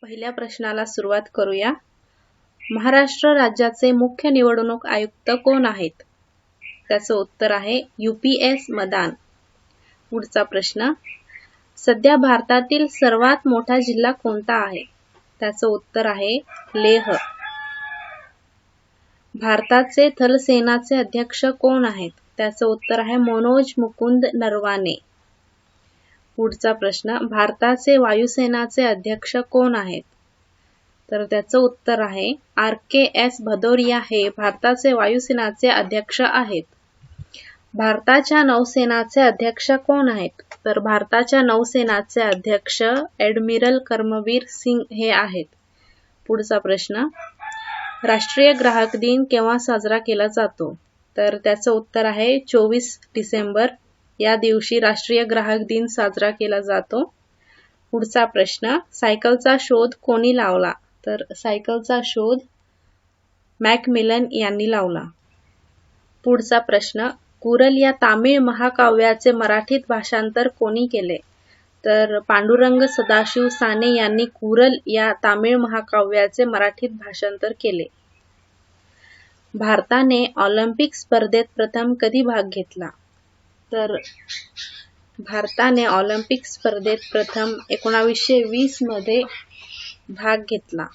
पहिल्या प्रश्नाला सुरुवात करूया. महाराष्ट्र राज्याचे मुख्य निवडणूक आयुक्त कोण आहेत? त्याचं उत्तर आहे UPS मदान. पुढचा प्रश्न. सध्या भारतातील सर्वात मोठा जिल्हा कोणता आहे? त्याचं उत्तर आहे लेह. भारताचे थलसेनाचे अध्यक्ष कोण आहेत? त्याचं उत्तर आहे मनोज मुकुंद नरवाने. पुढचा प्रश्न. भारताचे वायुसेनाचे अध्यक्ष कोण आहेत? तर त्याचं उत्तर आहे RKS भदौरिया हे भारताचे वायुसेनाचे अध्यक्ष आहेत. भारताच्या नौसेनाचे अध्यक्ष कोण आहेत? तर भारताच्या नौसेनाचे अध्यक्ष ॲडमिरल कर्मवीर सिंग हे आहेत. पुढचा प्रश्न. राष्ट्रीय ग्राहक दिन केव्हा साजरा केला जातो? तर त्याचं उत्तर आहे 24 डिसेंबर. या दिवशी राष्ट्रीय ग्राहक दिन साजरा केला जातो. पुढचा प्रश्न. सायकलचा शोध कोणी लावला? तर सायकलचा शोध मॅकमिलन यांनी लावला. पुढचा प्रश्न. कुरल या तामिळ महाकाव्याचे मराठीत भाषांतर कोणी केले? तर पांडुरंग सदाशिव साने यांनी कुरल या तामिळ महाकाव्याचे मराठीत भाषांतर केले. भारताने ऑलिम्पिक स्पर्धेत प्रथम कधी भाग घेतला? तर भारताने ऑलिम्पिक स्पर्धेत प्रथम 1920 मध्ये भाग घेतला.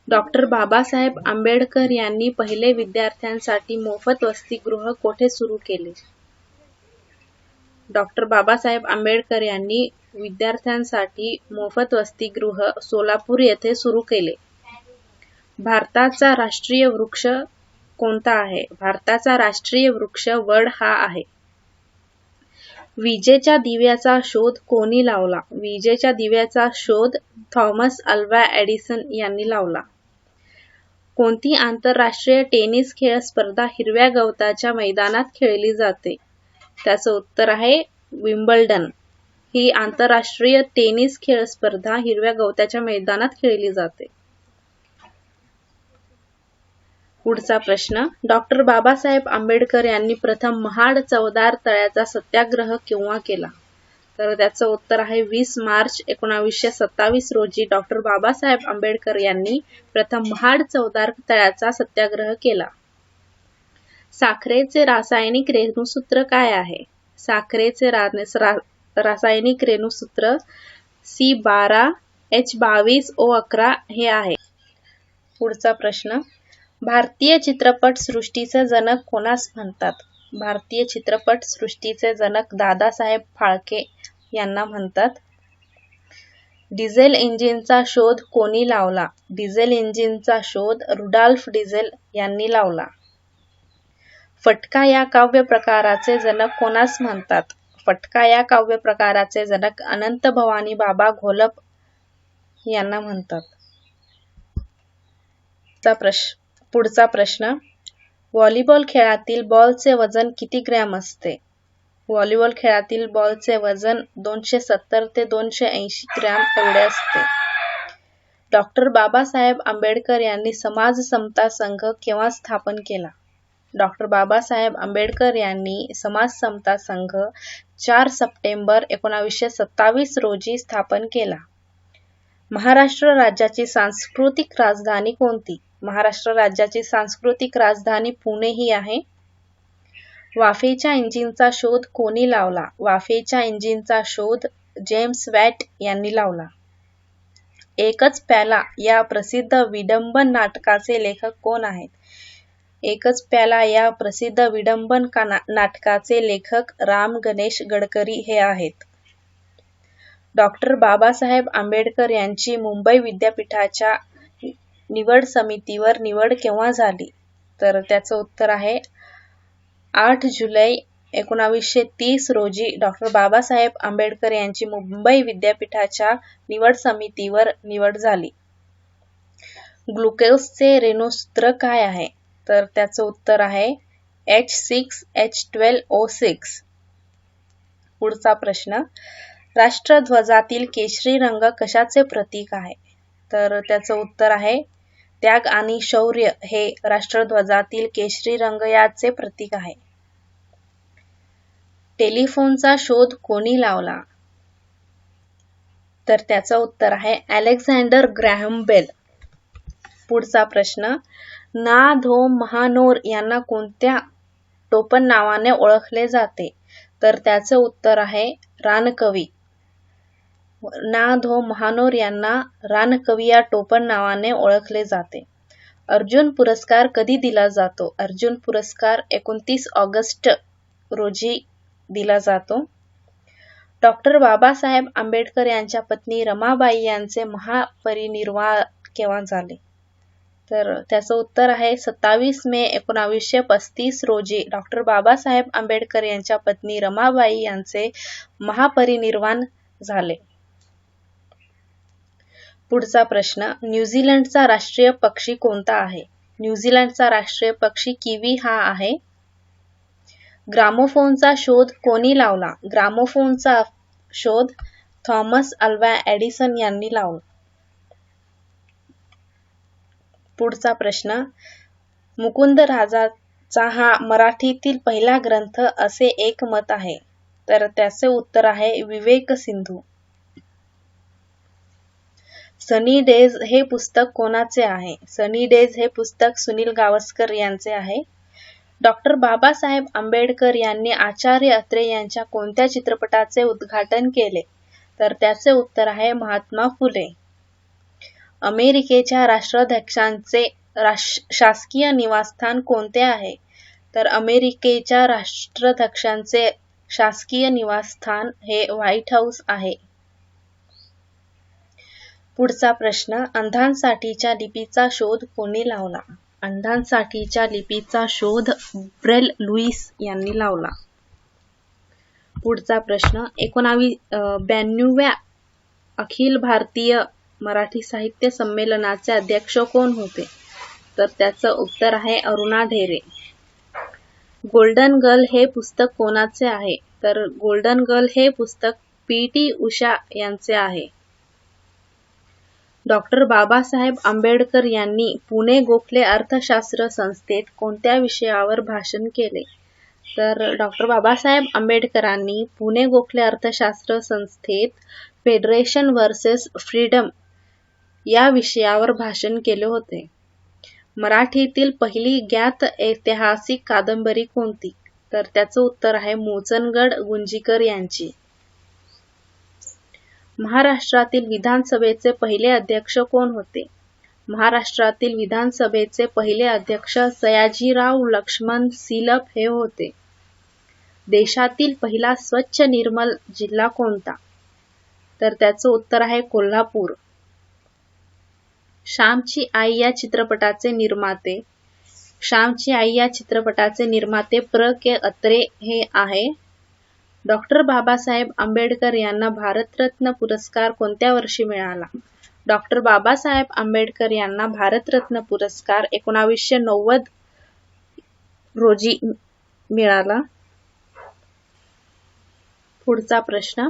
डॉक्टर बाबासाहेब आंबेडकर यांनी पहिले विद्यार्थ्यांसाठी मोफत वसतिगृह कोठे सुरू केले? डॉक्टर बाबासाहेब आंबेडकर यांनी विद्यार्थ्यांसाठी मोफत वसतिगृह सोलापूर येथे सुरू केले. भारताचा राष्ट्रीय वृक्ष कोणता आहे? भारताचा राष्ट्रीय वृक्ष वड हा आहे. विजेच्या दिव्याचा शोध कोणी लावला? विजेच्या दिव्याचा शोध थॉमस अल्वा एडिसन यांनी लावला. कोणती आंतरराष्ट्रीय टेनिस खेळ स्पर्धा हिरव्या गवताच्या मैदानात खेळली जाते? त्याचं उत्तर आहे विम्बल्डन. ही आंतरराष्ट्रीय टेनिस खेळ स्पर्धा हिरव्या गवताच्या मैदानात खेळली जाते. पुढचा प्रश्न. डॉक्टर बाबासाहेब आंबेडकर यांनी प्रथम महाड चवदार तळ्याचा सत्याग्रह केव्हा केला? तर त्याचं उत्तर आहे 20 मार्च 1927 रोजी डॉक्टर बाबासाहेब आंबेडकर यांनी प्रथम महाड चवदार तळ्याचा सत्याग्रह केला. साखरेचे रासायनिक रेणुसूत्र काय आहे? साखरेचे रासायनिक रेणुसूत्र C12H22O11 हे आहे. पुढचा प्रश्न. भारतीय चित्रपट सृष्टीचे जनक कोणास म्हणतात? भारतीय चित्रपट सृष्टीचे जनक दादासाहेब फाळके यांना म्हणतात. डिझेल इंजिनचा शोध कोणी लावला? डिझेल इंजिनचा शोध रुडॉल्फ डिझेल यांनी लावला. फटका या काव्य प्रकाराचे जनक कोणास म्हणतात? फटका या काव्य प्रकाराचे जनक अनंत भवानी बाबा घोलप यांना म्हणतात. पुढचा प्रश्न. व्हॉलीबॉल खेळातील बॉलचे वजन किती ग्रॅम असते? व्हॉलीबॉल खेळातील बॉलचे वजन 270 ते 280 ग्रॅम एवढे असते. डॉक्टर बाबासाहेब आंबेडकर यांनी समाज समता संघ केव्हा स्थापन केला? डॉक्टर बाबासाहेब आंबेडकर यांनी समाज समता संघ 4 सप्टेंबर 1927 रोजी स्थापन केला. महाराष्ट्र राज्याची सांस्कृतिक राजधानी कोणती? महाराष्ट्र राज्याची सांस्कृतिक राजधानी पुणे ही आहे. वाफेच्या इंजिनचा शोध कोणी लावला? वाफेच्या इंजिनचा शोध जेम्स वॅट यांनी लावला. एकच प्याला या प्रसिद्ध विडंबन नाटकाचे लेखक कोण आहेत? एकच प्याला या प्रसिद्ध विडंबन नाटकाचे लेखक राम गणेश गडकरी हे आहेत. डॉक्टर बाबासाहेब आंबेडकर यांची मुंबई विद्यापीठाच्या निवड समितीवर निवड केव्हा झाली? तर त्याचं उत्तर आहे 8 जुलै 1930 रोजी डॉक्टर बाबासाहेब आंबेडकर यांची मुंबई विद्यापीठाच्या निवड समितीवर निवड झाली. ग्लुकोजचे रेणुसूत्र काय आहे? तर त्याचं उत्तर आहे H6H12O6. पुढचा प्रश्न. राष्ट्रध्वजातील केशरी रंग कशाचे प्रतीक आहे? तर त्याचं उत्तर आहे त्याग आणि शौर्य हे राष्ट्रध्वजातील केशरी रंग याचे प्रतीक आहे. टेलिफोनचा शोध कोणी लावला? तर त्याचं उत्तर आहे अलेक्झांडर ग्रॅहम बेल. पुढचा प्रश्न, ना धो महानोर यांना कोणत्या टोपण नावाने ओळखले जाते? तर त्याचे उत्तर आहे रानकवी. ना धो महानोर यांना रानकवी या टोपण नावाने ओळखले जाते. अर्जुन पुरस्कार कधी दिला जातो? अर्जुन पुरस्कार 29 ऑगस्ट रोजी दिला जातो. डॉक्टर बाबासाहेब आंबेडकर यांच्या पत्नी रमाबाई यांचे महापरिनिर्वाण केव्हा झाले? तर त्याचं उत्तर आहे 27 मे 1935 रोजी डॉक्टर बाबासाहेब आंबेडकर यांच्या पत्नी रमाबाई यांचे महापरिनिर्वाण झाले. पुढचा प्रश्न, न्यूझीलंडचा राष्ट्रीय पक्षी कोणता आहे? न्यूझीलंडचा राष्ट्रीय पक्षी किवी हा आहे. ग्रामोफोनचा शोध कोणी लावला? ग्रामोफोनचा शोध थॉमस अल्वा एडिसन यांनी लावला. पुढचा प्रश्न, मुकुंद राजाचा हा मराठीतील पहिला ग्रंथ असे एक मत आहे. तर त्याचे उत्तर आहे विवेक सिंधू. सनी डेज हे पुस्तक कोणाचे आहे? सनी डेज हे पुस्तक सुनील गावस्कर यांचे आहे. डॉक्टर बाबासाहेब आंबेडकर यांनी आचार्य अत्रे यांच्या कोणत्या चित्रपटाचे उद्घाटन केले? तर त्याचे उत्तर आहे महात्मा फुले. अमेरिकेच्या राष्ट्राध्यक्षांचे शासकीय निवासस्थान कोणते आहे? तर अमेरिकेच्या राष्ट्राध्यक्षांचे शासकीय निवासस्थान हे व्हाईट हाऊस आहे. पुढचा प्रश्न, अंधांसाठीच्या लिपीचा शोध कोणी लावला? अंधांसाठीच्या लिपीचा शोध ब्रेल लुईस यांनी लावला. पुढचा प्रश्न, 92व्या अखिल भारतीय मराठी साहित्य संमेलनाचे अध्यक्ष कोण होते? तर त्याचं उत्तर आहे अरुणा ढेरे. गोल्डन गर्ल हे पुस्तक कोणाचे आहे? तर गोल्डन गर्ल हे पुस्तक पी.टी. उषा यांचे आहे. डॉक्टर बाबासाहेब आंबेडकर यांनी पुणे गोखले अर्थशास्त्र संस्थेत कोणत्या विषयावर भाषण केले? तर डॉक्टर बाबासाहेब आंबेडकरांनी पुणे गोखले अर्थशास्त्र संस्थेत फेडरेशन वर्सेस फ्रीडम या विषयावर भाषण केले होते. मराठीतील पहिली ज्ञात ऐतिहासिक कादंबरी कोणती? तर त्याचं उत्तर आहे मोचनगड गुंजीकर यांची. महाराष्ट्रातील विधानसभेचे पहिले अध्यक्ष कोण होते? महाराष्ट्रातील विधानसभेचे पहिले अध्यक्ष सयाजीराव लक्ष्मण सिलप हे होते. देशातील पहिला स्वच्छ निर्मल जिल्हा कोणता? तर त्याचं उत्तर आहे कोल्हापूर. श्यामची आई या चित्रपटाचे निर्माते प्र. के. अत्रे हे आहे. डॉक्टर बाबासाहेब आंबेडकर यांना भारतरत्न पुरस्कार कोणत्या वर्षी मिळाला? डॉक्टर बाबासाहेब आंबेडकर यांना भारतरत्न पुरस्कार 1990 रोजी मिळाला. पुढचा प्रश्न,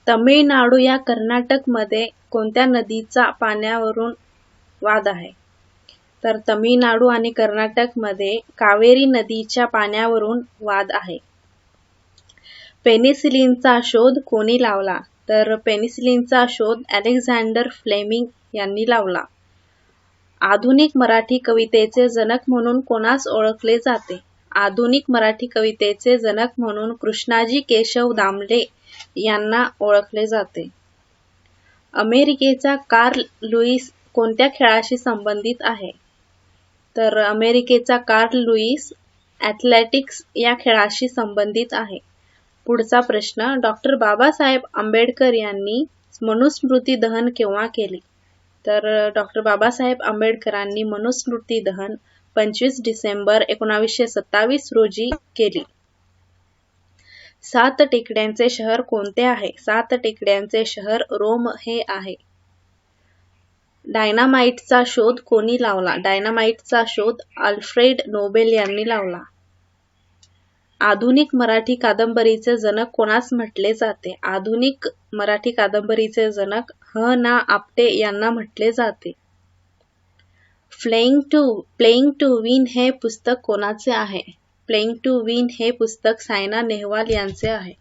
तमिळनाडू या कर्नाटकमध्ये कोणत्या नदीचा पाण्यावरून वाद आहे? तर तमिळनाडू आणि कर्नाटकमध्ये कावेरी नदीच्या पाण्यावरून वाद आहे. पेनिसिलिनचा शोध कोणी लावला? तर पेनिसिलिनचा शोध अलेक्झांडर फ्लेमिंग यांनी लावला. आधुनिक मराठी कवितेचे जनक म्हणून कोणास ओळखले जाते? आधुनिक मराठी कवितेचे जनक म्हणून कृष्णाजी केशव दामले यांना ओळखले जाते. अमेरिकेचा कार्ल लुईस कोणत्या खेळाशी संबंधित आहे? तर अमेरिकेचा कार्ल लुईस ॲथलेटिक्स या खेळाशी संबंधित आहे. पुढचा प्रश्न, डॉक्टर बाबासाहेब आंबेडकर यांनी मनुस्मृती दहन केव्हा केले? तर डॉक्टर बाबासाहेब आंबेडकरांनी मनुस्मृती दहन 25 डिसेंबर 1927 रोजी केली. 7 टेकड्यांचे शहर कोणते आहे? 7 टेकड्यांचे शहर रोम हे आहे. डायनामाइटचा शोध कोणी लावला? डायनामाइटचा शोध अल्फ्रेड नोबेल यांनी लावला. आधुनिक मराठी कादंबरीचे जनक कोणास म्हटले जाते? आधुनिक मराठी कादंबरीचे जनक ह. ना. आपटे यांना म्हटले जाते. प्लेइंग टू विन हे पुस्तक कोणाचे आहे? प्लेइंग टू विन हे पुस्तक सायना नेहवाल यांचे आहे.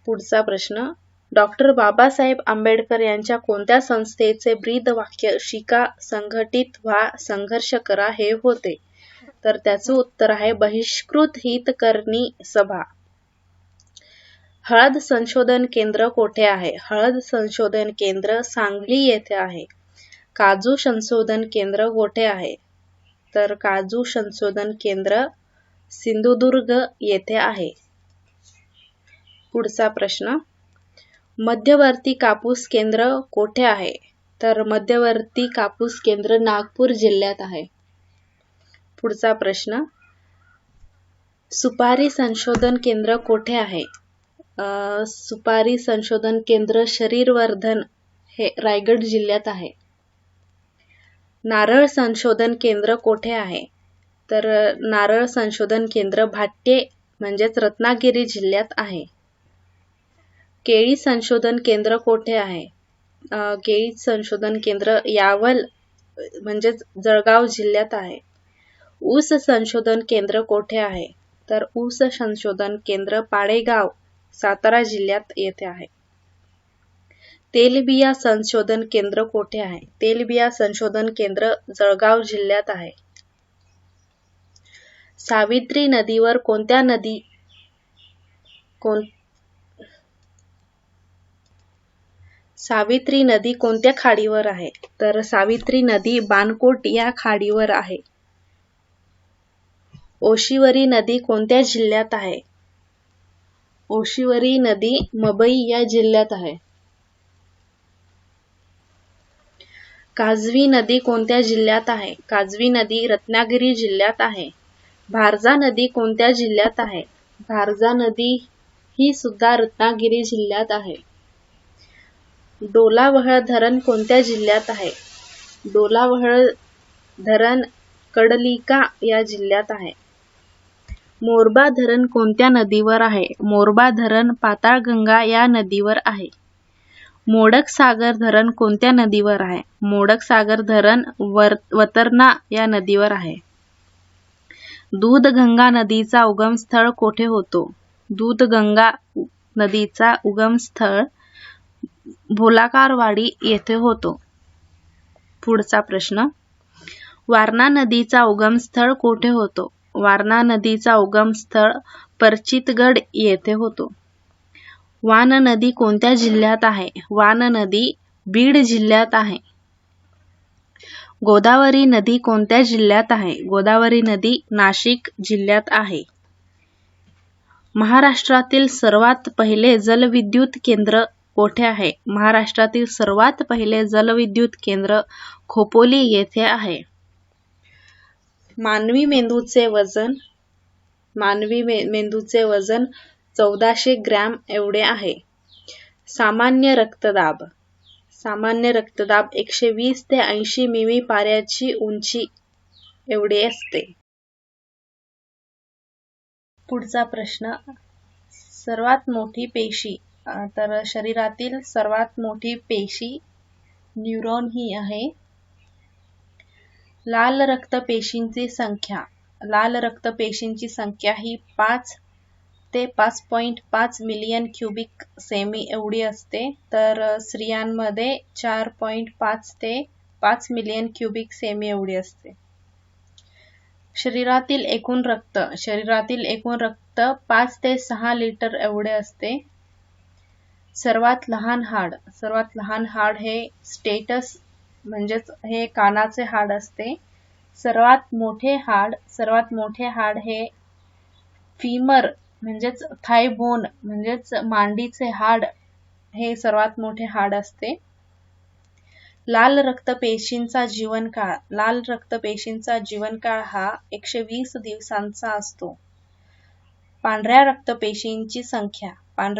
पुढचा प्रश्न, डॉक्टर बाबासाहेब आंबेडकर यांच्या कोणत्या संस्थेचे ब्रीद वाक्य शिका, संघटित व्हा, संघर्ष करा हे होते? तर त्याचं उत्तर आहे बहिष्कृत हितकर्णी सभा. हळद संशोधन केंद्र कोठे आहे? हळद संशोधन केंद्र सांगली येथे आहे. काजू संशोधन केंद्र कोठे आहे? तर काजू संशोधन केंद्र सिंधुदुर्ग येथे आहे. पुढचा प्रश्न, मध्यवर्ती कापूस केंद्र कोठे आहे? तर मध्यवर्ती कापूस केंद्र नागपूर जिल्ह्यात आहे. पुढचा प्रश्न, सुपारी संशोधन केंद्र कोठे आहे? सुपारी संशोधन केंद्र शरीरवर्धन हे रायगड जिल्ह्यात आहे. नारळ संशोधन केंद्र कोठे आहे? तर नारळ संशोधन केंद्र भाट्ये म्हणजेच रत्नागिरी जिल्ह्यात आहे. केळी संशोधन केंद्र कोठे आहे? केळी संशोधन केंद्र यावल म्हणजेच जळगाव जिल्ह्यात आहे. ऊस संशोधन केंद्र कोठे आहे? तर ऊस संशोधन केंद्र पाडेगाव सातारा जिल्ह्यात येथे आहे. तेलबिया संशोधन केंद्र कोठे आहे? तेलबिया संशोधन केंद्र जळगाव जिल्ह्यात आहे. सावित्री नदीवर कोणत्या सावित्री नदी कोणत्या खाडीवर आहे? तर सावित्री नदी बाणकोट या खाडीवर आहे. ओशिवरी नदी कोणत्या जिल्ह्यात आहे? ओशिवरी नदी मुंबई या जिल्ह्यात आहे. काजवी नदी कोणत्या जिल्ह्यात आहे? काजवी नदी रत्नागिरी जिल्ह्यात आहे. भारजा नदी कोणत्या जिल्ह्यात आहे? भारजा नदी ही सुद्धा रत्नागिरी जिल्ह्यात आहे. डोलावहळ धरण कोणत्या जिल्ह्यात आहे? डोलावहळ धरण कडलिका या जिल्ह्यात आहे. मोरबा धरण कोणत्या नदीवर आहे? मोरबा धरण पाताळगंगा या नदीवर आहे. मोडक सागर धरण कोणत्या नदीवर आहे? मोडक सागर धरण वतरणा या नदीवर आहे. दूधगंगा नदीचा उगमस्थळ कोठे होतो? दूधगंगा नदीचा उगमस्थळ भोलाकारवाडी येथे होतो. पुढचा प्रश्न, वारणा नदीचा उगमस्थळ कोठे होतो? वारणा नदीचा उगमस्थळ परचितगड येथे होतो. वान नदी कोणत्या जिल्ह्यात आहे? वान नदी बीड जिल्ह्यात आहे. गोदावरी नदी कोणत्या जिल्ह्यात आहे? गोदावरी नदी नाशिक जिल्ह्यात आहे. महाराष्ट्रातील सर्वात पहिले जलविद्युत केंद्र कोठे आहे? महाराष्ट्रातील सर्वात पहिले जलविद्युत केंद्र खोपोली येथे आहे. मानवी मेंदूचे वजन 1400 ग्रॅम एवढे आहे. सामान्य रक्तदाब 120 ते 80 मिमी. पाऱ्याची उंची एवढी असते. पुढचा प्रश्न, सर्वात मोठी पेशी तर शरीरातील सर्वात मोठी पेशी न्यूरॉन ही आहे. लाल रक्तपेशींची संख्या ही 5 ते 5.5 मिलियन क्युबिक सेमी एवढी असते. तर स्त्रियांमध्ये 4.5 ते 5 मिलियन क्युबिक सेमी एवढी असते. शरीरातील एकूण रक्त 5 ते 6 लिटर एवढे असते. सर्वात लहान हाड हे स्टेटस म्हणजेच हे कानाचे हाड असते. सर्वात मोठे हाड हे फीमर म्हणजेच थाय बोन म्हणजेच मांडीचे हाड हे सर्वात मोठे हाड असते. लाल रक्तपेशींचा जीवनकाळ हा 120 दिवसांचा असतो. पांढऱ्या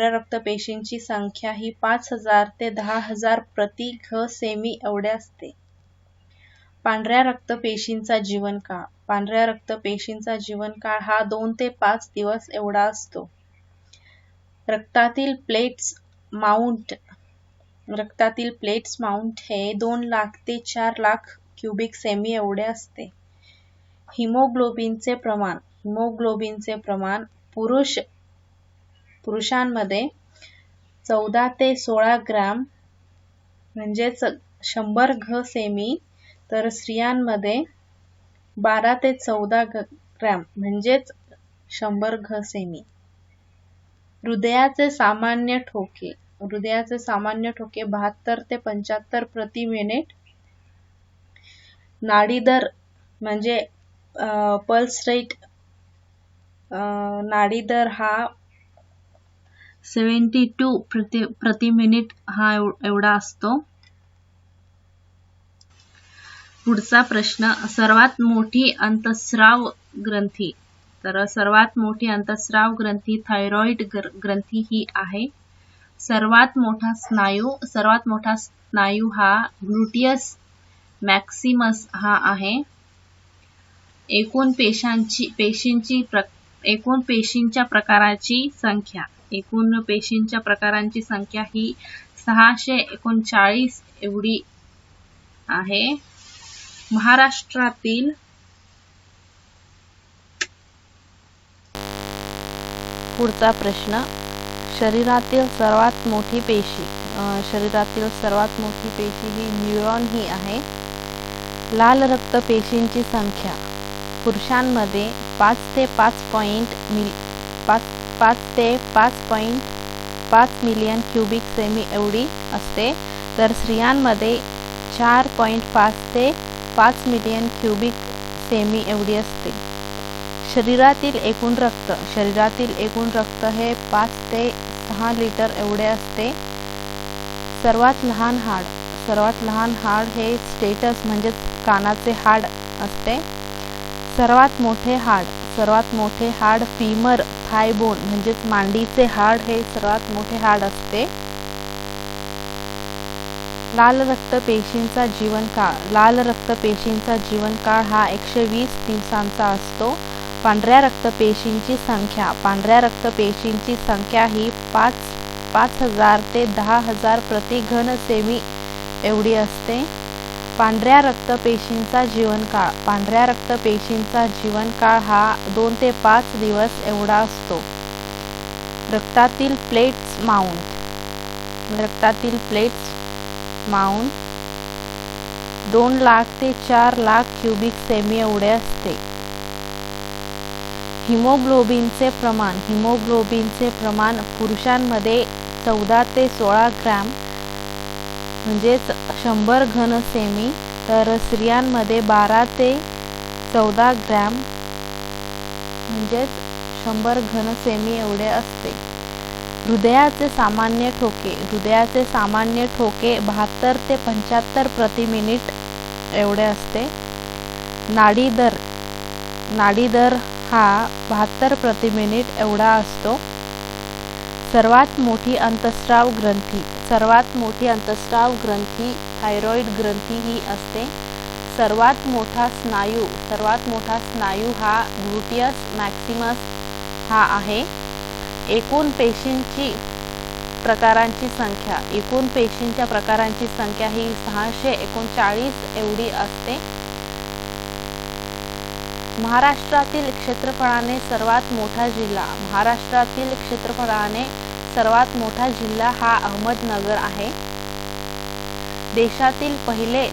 रक्तपेशींची संख्या ही 5000 ते 10000 प्रति घ सेमी एवढे असते. पांढऱ्या रक्तपेशींचा जीवनकाळ हा 2 ते 5 दिवस एवढा असतो. रक्तातील प्लेट्स माउंट हे 2 लाख ते 4 लाख क्युबिक सेमी एवढे असते. हिमोग्लोबिनचे प्रमाण पुरुषांमध्ये 14 ते 16 ग्रॅम म्हणजेच 100 घ सेमी, तर स्त्रियांमध्ये 12 ते 14 ग्रॅम म्हणजेच 100 घ सेमी. हृदयाचे सामान्य ठोके 72 ते 75 प्रति मिनिट. नाडी दर म्हणजे पल्स रेट, नाडी दर हा 72 प्रति मिनिट हा एवढा असतो. पुढचा प्रश्न, सर्वात मोठी अंतस्राव ग्रंथी. तर सर्वात मोठी अंतस्राव ग्रंथी थायरॉइड ग्रंथी ही आहे. सर्वात मोठा स्नायू हा ग्लुटियस मॅक्सिमस हा आहे. एकूण पेशींच्या प्रकारांची संख्या ही 639 एवढी आहे. महाराष्ट्रातील पुढचा प्रश्न, शरीरातील सर्वात मोठी पेशी ही न्यूरॉन ही आहे. लाल रक्त पेशींची संख्या पुरुषांमध्ये 5 ते 5.5 मिलियन क्युबिक सेमी एवढी असते, तर स्त्रियांमध्ये 4.5 ते 5 मिलियन क्युबिक सेमी एवढी असते. शरीरातील एकूण रक्त हे 5 ते 6 लिटर एवढे असते. सर्वात लहान हाड हे स्टेटस म्हणजे कानाचे हाड असते. सर्वात मोठे हाड फीमर थाय बोन म्हणजेच मांडीचे हाड हे सर्वात मोठे हाड असते. लाल रक्त पेशींचा जीवनकाळ हा 120 दिवसांचा असतो. पांढऱ्या रक्तपेशींची संख्या ही 5,000 ते 10,000 प्रति घन सेमी एवढी असते. पांढऱ्या रक्तपेशींचा जीवनकाळ हा 2 ते 5 दिवस एवढा असतो. रक्तातील प्लेट्स माउंट 2 लाख ते 4 लाख क्युबिक सेमी एवढे असते. हिमोग्लोबिनचे प्रमाण पुरुषांमध्ये 14 ते 16 ग्रॅम म्हणजेच 100 घन सेमी, तर स्त्रियांमध्ये 12 ते 14 ग्रॅम म्हणजेच 100 घन सेमी एवढे असते. हृदयाचे सामान्य ठोके 72 ते 75 प्रति मिनिट एवढे असते. नाडी दर हा 72 प्रति मिनिट एवढा असतो. सर्वात मोठी अंतस्राव ग्रंथी थायरॉइड ग्रंथी ही असते. सर्वात मोठा स्नायू हा ग्लुटियस मॅक्सिमस हा आहे. एकूण पेशींच्या प्रकारांची संख्या ही 639 एवढी असते. महाराष्ट्रातील क्षेत्रफळाने सर्वात मोठा जिल्हा हा अहमदनगर आहे. देशातील पहिले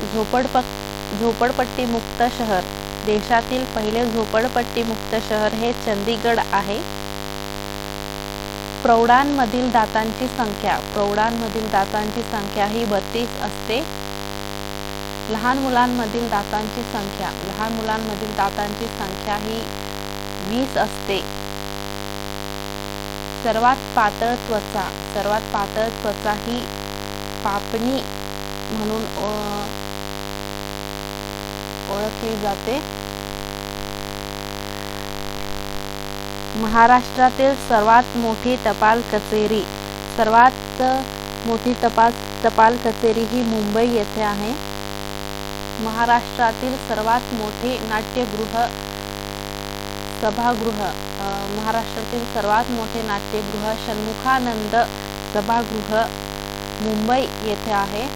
झोपडपट्टीमुक्त शहर हे चंदीगड आहे. प्रौढांमधील दातांची संख्या ही 32 असते. लहान मुलांमधील दातांची संख्या ही 20 असते. सर्वात पातळ त्वचा ही पापणी म्हणून ओळखली जाते. महाराष्ट्रातील सर्वात मोठी टपाल कचेरी ही मुंबई येथे आहे. महाराष्ट्रातील सर्वात मोठे नाट्यगृह षण्मुखानंद सभागृह मुंबई येथे आहे.